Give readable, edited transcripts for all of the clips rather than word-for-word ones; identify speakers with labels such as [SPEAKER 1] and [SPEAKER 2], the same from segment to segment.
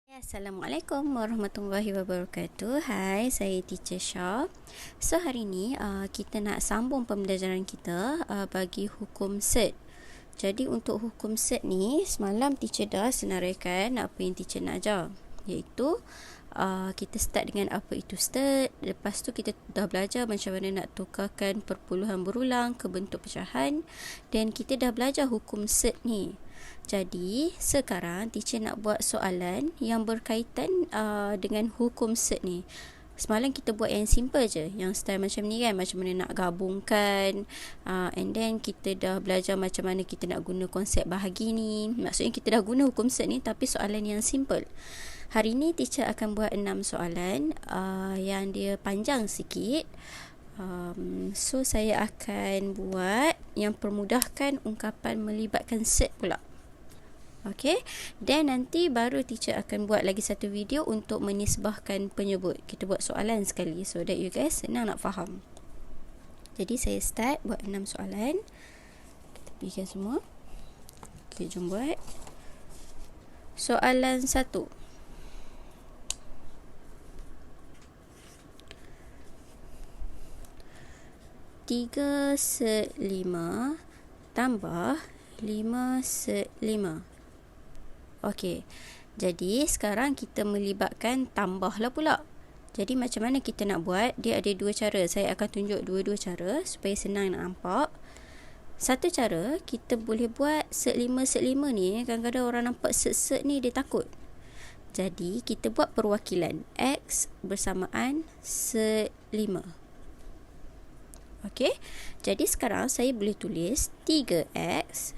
[SPEAKER 1] Assalamualaikum warahmatullahi wabarakatuh. Hai, saya Teacher Shah. So hari ni kita nak sambung pembelajaran kita bagi hukum set. Jadi untuk hukum set ni semalam teacher dah senaraikan apa yang teacher nak ajar, iaitu kita start dengan apa itu set. Lepas tu kita dah belajar macam mana nak tukarkan perpuluhan berulang ke bentuk pecahan, dan kita dah belajar hukum set ni. Jadi sekarang teacher nak buat soalan yang berkaitan dengan hukum set ni. Semalam kita buat yang simple je, yang style macam ni kan, macam mana nak gabungkan, and then kita dah belajar macam mana kita nak guna konsep bahagi ni. Maksudnya kita dah guna hukum set ni tapi soalan yang simple. Hari ni teacher akan buat 6 soalan yang dia panjang sikit. So saya akan buat yang permudahkan ungkapan melibatkan set pula. Okay, dan nanti baru teacher akan buat lagi satu video untuk menisbahkan penyebut. Kita buat soalan sekali so that you guys senang nak faham. Jadi saya start buat 6 soalan. Kita pilihkan semua. Okay, jom buat. Soalan 1. 3/5 tambah 5/5. Okey, jadi sekarang kita melibatkan tambah lah pula. Jadi macam mana kita nak buat? Dia ada dua cara. Saya akan tunjuk dua-dua cara supaya senang nak nampak. Satu cara, kita boleh buat set-lima ni. Kadang-kadang orang nampak set-set ni dia takut. Jadi kita buat perwakilan X bersamaan set 5. Okey, jadi sekarang saya boleh tulis 3X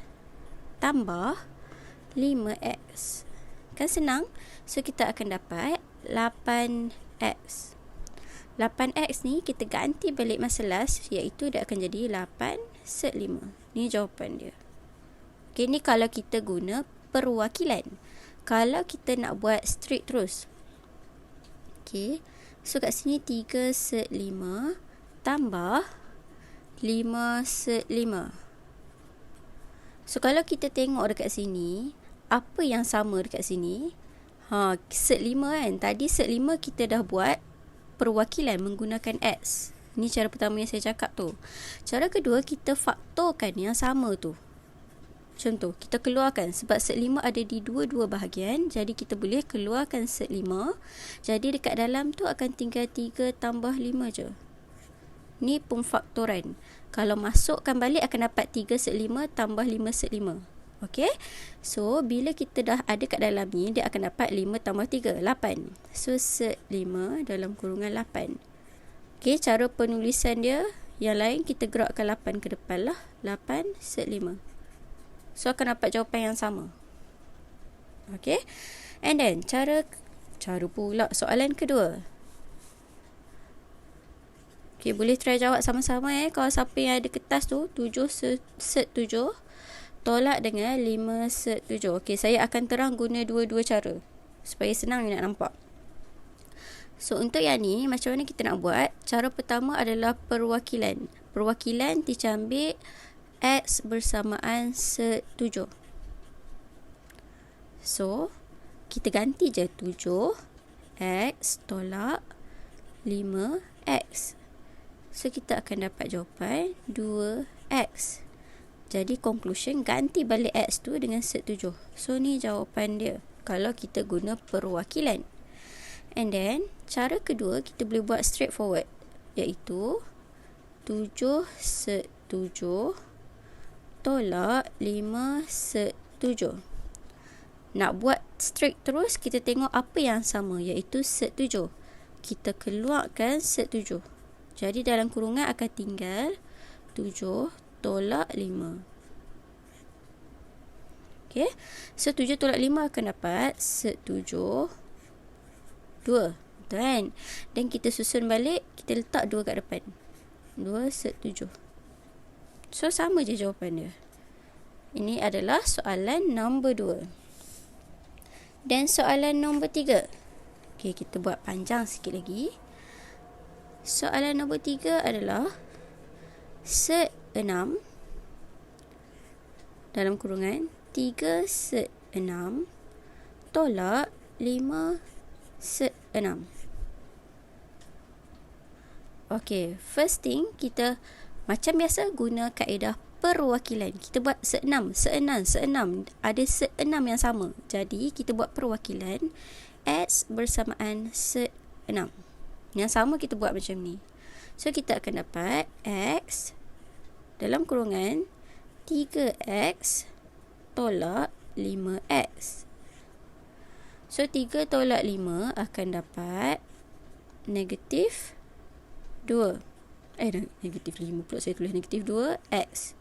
[SPEAKER 1] tambah 5X. Kan senang? So kita akan dapat 8X. 8X ni kita ganti balik masa last, iaitu dia akan jadi 8 set 5. Ni jawapan dia. Okay, ni kalau kita guna perwakilan. Kalau kita nak buat straight terus. Okay, so kat sini 3 set 5 tambah 5 set 5. So kalau kita tengok dekat sini, apa yang sama dekat sini? Set 5 kan. Tadi set 5 kita dah buat perwakilan menggunakan X. Ini cara pertama yang saya cakap tu. Cara kedua, kita faktorkan yang sama tu. Contoh, kita keluarkan. Sebab set 5 ada di dua-dua bahagian. Jadi kita boleh keluarkan set 5. Jadi dekat dalam tu akan tinggal 3 tambah 5 je. Ni pemfaktoran. Kalau masukkan balik akan dapat 3 set 5 tambah 5 set 5. Okey. So bila kita dah ada kat dalam ni, dia akan dapat 5 tambah 3, 8. So set 5 dalam kurungan 8. Okey, cara penulisan dia yang lain kita gerakkan 8 ke depan lah. 8 set 5. So akan dapat jawapan yang sama. Okey. And then cara pula soalan kedua. Okay, boleh try jawab sama-sama Kalau siapa yang ada kertas tu, 7 set 7 tolak dengan 5 set 7. Okay, saya akan terang guna dua-dua cara supaya senang nak nampak. So untuk yang ni, macam mana kita nak buat? Cara pertama adalah perwakilan. Perwakilan teacher ambil X bersamaan set 7. So kita ganti je 7 X tolak 5X. So kita akan dapat jawapan 2X. Jadi conclusion, ganti balik X tu dengan set 7. So ni jawapan dia kalau kita guna perwakilan. And then cara kedua kita boleh buat straightforward, iaitu 7 set 7 tolak 5 set 7. Nak buat straight terus, kita tengok apa yang sama, iaitu set 7. Kita keluarkan set 7. Jadi dalam kurungan akan tinggal 7 tolak 5. Okay. So 7 tolak 5 akan dapat set 7 2. Betul kan? Dan kita susun balik, kita letak 2 kat depan. 2 set 7. So sama je jawapan dia. Ini adalah soalan nombor 2. Dan soalan nombor 3. Okay, kita buat panjang sikit lagi. Soalan nombor 3 adalah set 6 dalam kurungan 3 set 6 tolak 5 set 6. Okay, first thing kita macam biasa guna kaedah perwakilan. Kita buat set 6. Ada set 6 yang sama. Jadi kita buat perwakilan X bersamaan set 6. Yang sama kita buat macam ni. So kita akan dapat X dalam kurungan 3X tolak 5X. So 3 tolak 5 akan dapat negatif 2. Negatif 5 pula, saya tulis negatif 2x.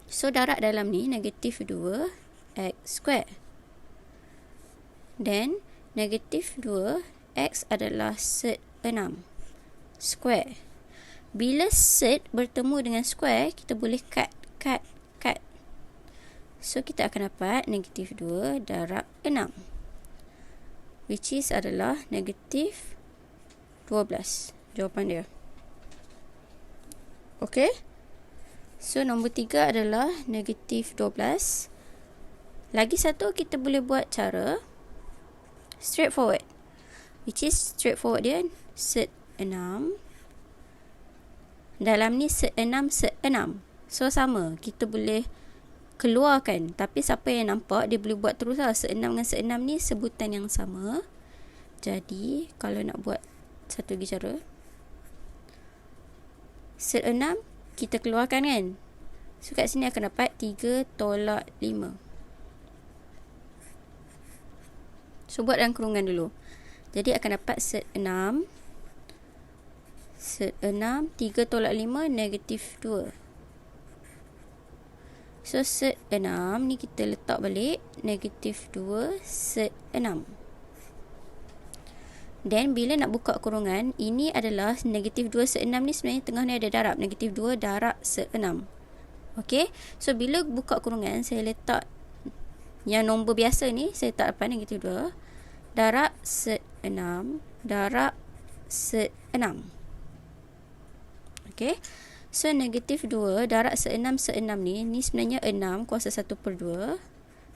[SPEAKER 1] So darab dalam ni negatif 2x square. Dan negatif 2x adalah set 6 square. Bila set bertemu dengan square, kita boleh cut. So kita akan dapat negatif 2 darab 6, which is adalah negatif 12. Jawapan dia. Okay. So nombor 3 adalah negatif 12. Lagi satu kita boleh buat cara straightforward, which is straightforward dia set 6. Dalam ni set 6. So sama, kita boleh keluarkan. Tapi siapa yang nampak, dia boleh buat terus lah. Set 6 dengan set 6 ni sebutan yang sama. Jadi kalau nak buat satu lagi cara, set 6 kita keluarkan kan. So kat sini akan dapat 3 tolak 5. So buat dalam kurungan dulu. Jadi akan dapat set 6. 3 tolak 5 negatif 2. So set 6 ni kita letak balik negatif 2 set 6. Dan bila nak buka kurungan, ini adalah negatif 2 set 6 ni sebenarnya tengah ni ada darab. Negatif 2 darab set 6. Okay. So bila buka kurungan, saya letak yang nombor biasa ni, saya letak depan negatif 2 darab set 6 darab set 6. Okay. So negatif 2 darab set 6 ni sebenarnya 6 kuasa 1/2.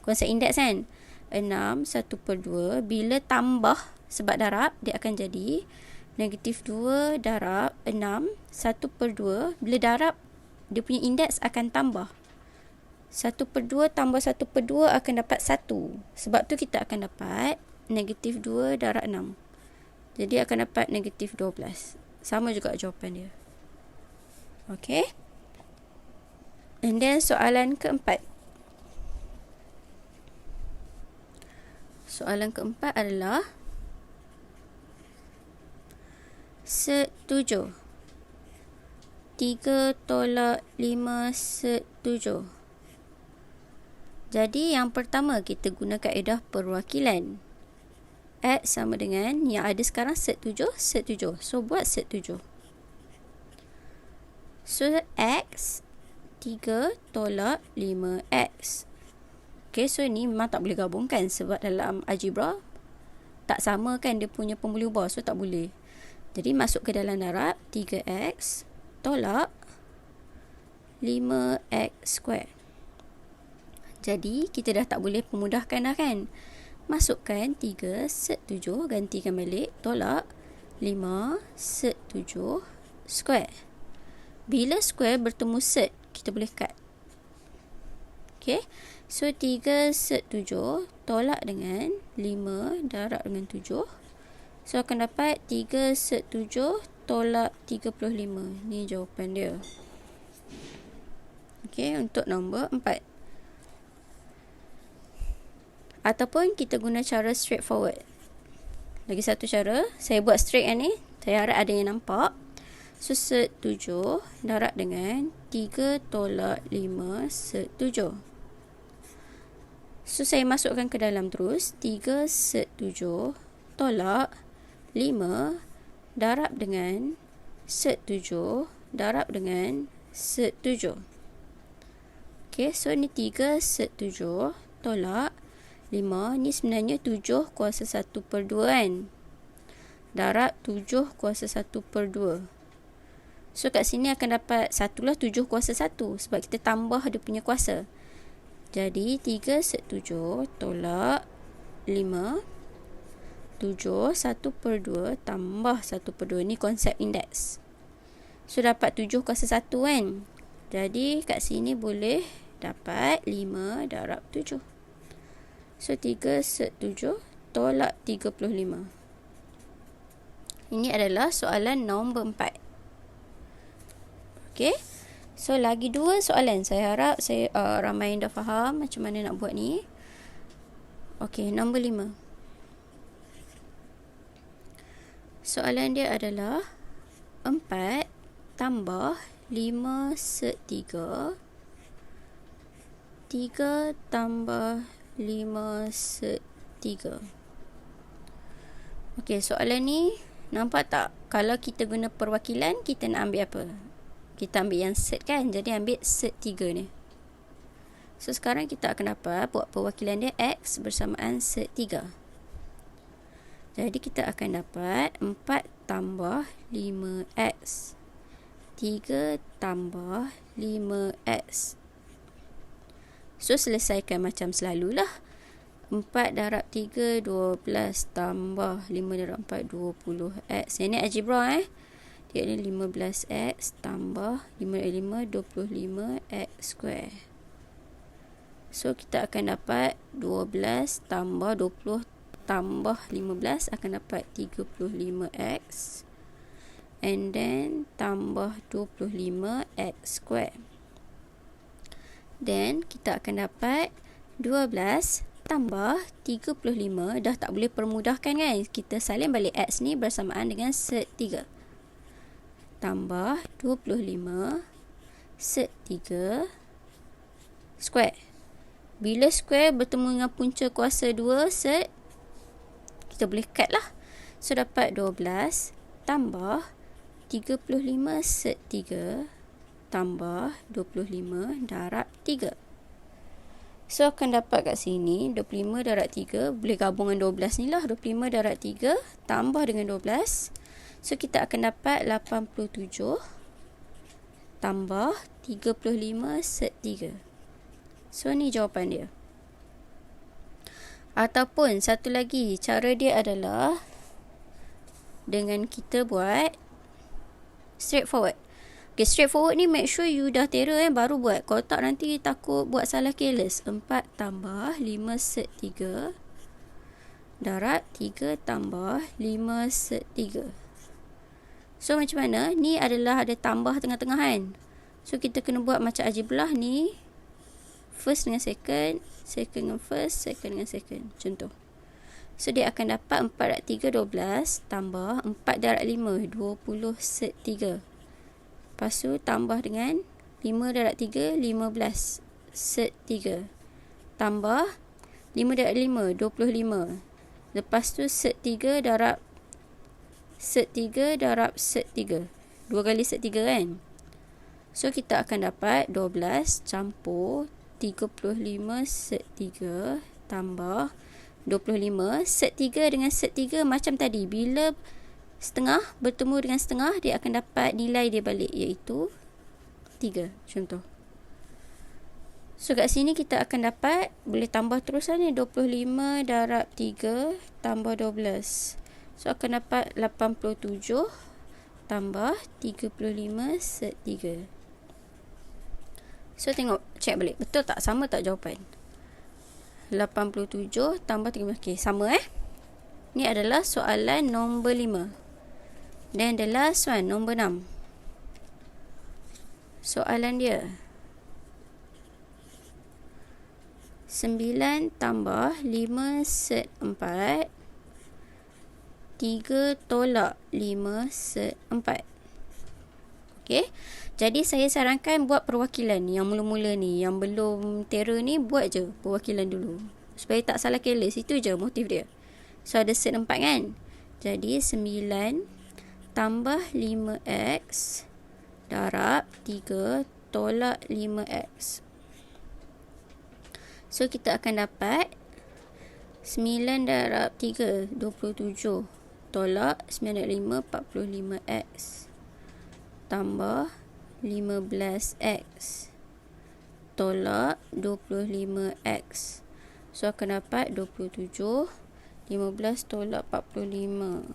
[SPEAKER 1] Kuasa indeks kan. 6 1/2. Bila tambah sebab darab, dia akan jadi negatif 2 darab 6 1/2. Bila darab, dia punya indeks akan tambah. 1/2 tambah 1/2 akan dapat 1. Sebab tu kita akan dapat negatif 2 darab 6. Jadi akan dapat negatif 12. Sama juga jawapan dia. Okay. And then soalan keempat. Soalan keempat adalah set 7. 3 tolak 5 set 7. Jadi yang pertama kita guna kaedah perwakilan. X sama dengan yang ada sekarang set 7. So buat set 7. So X 3 tolak 5X. Okay, so ni memang tak boleh gabungkan sebab dalam algebra tak sama kan dia punya pembuluh bawah, so tak boleh. Jadi masuk ke dalam darab 3X tolak 5X square. Jadi kita dah tak boleh pemudahkan dah kan. Masukkan 3 set 7, gantikan balik, tolak 5 set 7 square. Bila square bertemu set, kita boleh cut. Okay. So 3 set 7 tolak dengan 5 darab dengan 7. So akan dapat 3 set 7 tolak 35. Ni jawapan dia. Okay, untuk nombor 4. Ataupun kita guna cara straightforward. Lagi satu cara, saya buat straight yang ni. Saya harap ada yang nampak. So set 7 darab dengan 3 tolak 5 set 7. So saya masukkan ke dalam terus. 3 set 7 tolak 5 darab dengan set 7 darab dengan set 7. Okay, so ni 3 set 7 tolak 5. Ni sebenarnya 7 kuasa 1/2 kan. Darab 7 kuasa 1/2. So kat sini akan dapat 1 lah 7 kuasa 1. Sebab kita tambah dia punya kuasa. Jadi 3 set 7 tolak 5, 7, 1/2 tambah 1/2. Ni konsep indeks. So, dapat 7 kuasa 1 kan. Jadi, kat sini boleh dapat 5 darab 7. So, 3/7 tolak 35. Ini adalah soalan nombor 4. Okey. So, lagi 2 soalan. Saya harap ramai yang dah faham macam mana nak buat ni. Okey, nombor 5. Soalan dia adalah 4 tambah 5/3. 3 tambah 5/3. Okey, soalan ni nampak tak? Kalau kita guna perwakilan, kita nak ambil apa? Kita ambil yang set kan? Jadi ambil set 3 ni. So, sekarang kita akan dapat buat perwakilan dia X bersamaan set 3. Jadi, kita akan dapat 4 tambah 5X. 3 tambah 5X. So, selesaikan macam selalulah. 4 darab 3, 12 tambah 5 darab 4, 20X. Ini algebra Dia ni 15X tambah 5 darab 5, 25X square. So, kita akan dapat 12 tambah 20 tambah 15 akan dapat 35X. And then, tambah 25X square. Then, kita akan dapat 12 tambah 35. Dah tak boleh permudahkan kan? Kita salin balik X ni bersamaan dengan set 3. Tambah 25 set 3 square. Bila square bertemu dengan punca kuasa 2 set, kita boleh cut lah. So, dapat 12 tambah 35 set 3 tambah 25 darab 3. So, akan dapat kat sini 25 darab 3. Boleh gabung dengan 12 ni lah. 25 darab 3 tambah dengan 12. So, kita akan dapat 87 tambah 35 set 3. So, ni jawapan dia. Ataupun satu lagi, cara dia adalah dengan kita buat straightforward. Okay, straightforward ni make sure you dah terror baru buat. Kalau tak nanti takut buat salah careless. 4 tambah 5 set 3 darab 3 tambah 5 set 3. So, macam mana? Ni adalah ada tambah tengah-tengah kan. So, kita kena buat macam algebra ni. First dengan second, second dengan first, second dengan second. Contoh. So, dia akan dapat 4 darab 3, 12 tambah 4 darab 5, 20 set 3. Lepas tu tambah dengan 5 darab 3, 15 set 3. Tambah 5 darab 5, 25. Lepas tu set 3 darab set 3 darab set 3. 2 kali set 3 kan. So, kita akan dapat 12 campur 35 set 3 tambah 25. Set 3 dengan set 3 macam tadi. Bila setengah bertemu dengan setengah, dia akan dapat nilai dia balik, iaitu 3. Contoh. So, kat sini kita akan dapat, boleh tambah terusan ni, 25 darab 3 tambah 12. So, akan dapat 87 tambah 35 set 3. So, tengok, check balik. Betul tak? Sama tak jawapan? 87 tambah 35. Okay, sama Ni adalah soalan nombor 5. Dan the last one, nombor 6. Soalan dia. 9 tambah 5 set 4. 3 tolak 5 set 4. Okey. Jadi saya sarankan buat perwakilan ni. Yang mula-mula ni, yang belum terror ni, buat je perwakilan dulu. Supaya tak salah careless. Itu je motif dia. So, ada set 4 kan. Jadi 9 tambah 5x darab 3 tolak 5x. So, kita akan dapat 9 darab 3, 27. Tolak 9 darab 5, 45x. Tambah 15x. Tolak 25x. So akan dapat 27. 15 tolak 45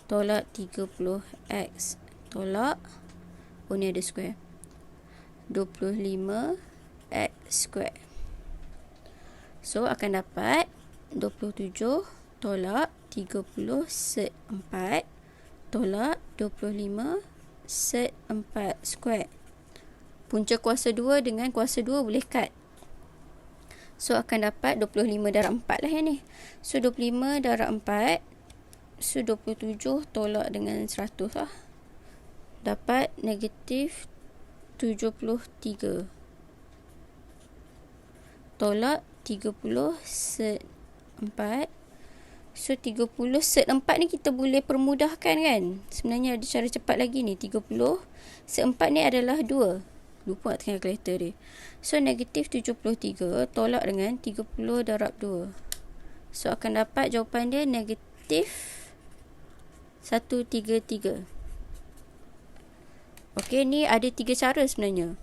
[SPEAKER 1] tolak 30x tolak, oh ni ada square, 25x square. So akan dapat 27 tolak 30 set 4 tolak 25 set 4 square. Punca kuasa 2 dengan kuasa 2 boleh cut. So akan dapat 25 darab 4 lah yang ni. So 25 darab 4. So 27 tolak dengan 100 lah. Dapat negatif 73. Tolak 30 set 4. So 30 set 4 ni kita boleh permudahkan kan. Sebenarnya ada cara cepat lagi ni. 30 set 4 ni adalah 2. Lupa nak tekan kalkulator dia. So negatif 73 tolak dengan 30 darab 2. So akan dapat jawapan dia negatif 133. Okey, ni ada 3 cara sebenarnya.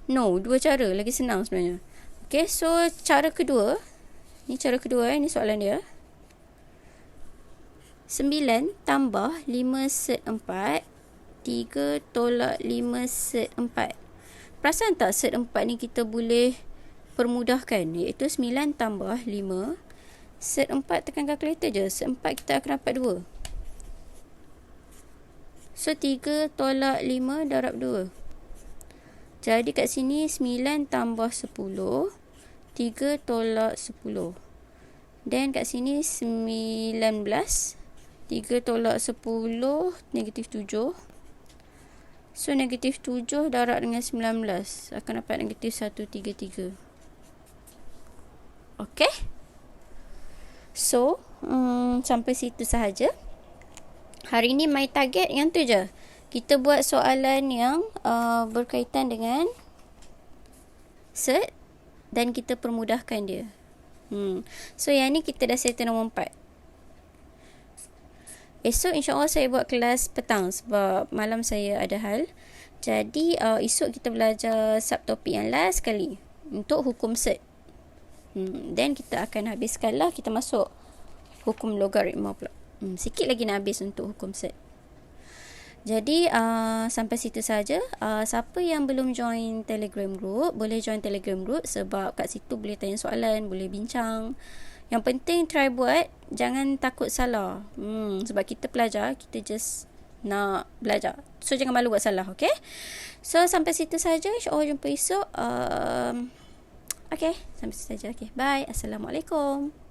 [SPEAKER 1] No, 2 cara. Lagi senang sebenarnya. Okey, so cara kedua. Ni cara kedua ni soalan dia. 9 tambah 5 set 4. 3 tolak 5 set 4. Perasan tak set 4 ni kita boleh permudahkan, iaitu 9 tambah 5 set 4, tekan kalkulator je. Set 4 kita akan dapat 2. So 3 tolak 5 darab 2. Jadi kat sini 9 tambah 10, 3 tolak 10. Dan kat sini 19, 3 tolak 10, negatif 7. So negatif 7 darab dengan 19 akan dapat negatif 133. Okey. So sampai situ sahaja. Hari ni my target yang tu je. Kita buat soalan yang berkaitan dengan set dan kita permudahkan dia. So yang ni kita dah settle nombor 4. Esok insyaAllah saya buat kelas petang sebab malam saya ada hal. Jadi esok kita belajar subtopik yang last sekali untuk hukum set. Dan kita akan habiskan lah, kita masuk hukum logaritma pula. Sikit lagi nak habis untuk hukum set. Jadi sampai situ saja. Siapa yang belum join Telegram group, boleh join Telegram group sebab kat situ boleh tanya soalan, boleh bincang. Yang penting try buat, jangan takut salah. Sebab kita pelajar, kita just nak belajar. So jangan malu buat salah, okay? So sampai situ saja. InsyaAllah jumpa esok. Okay, sampai situ saja. Okay, bye. Assalamualaikum.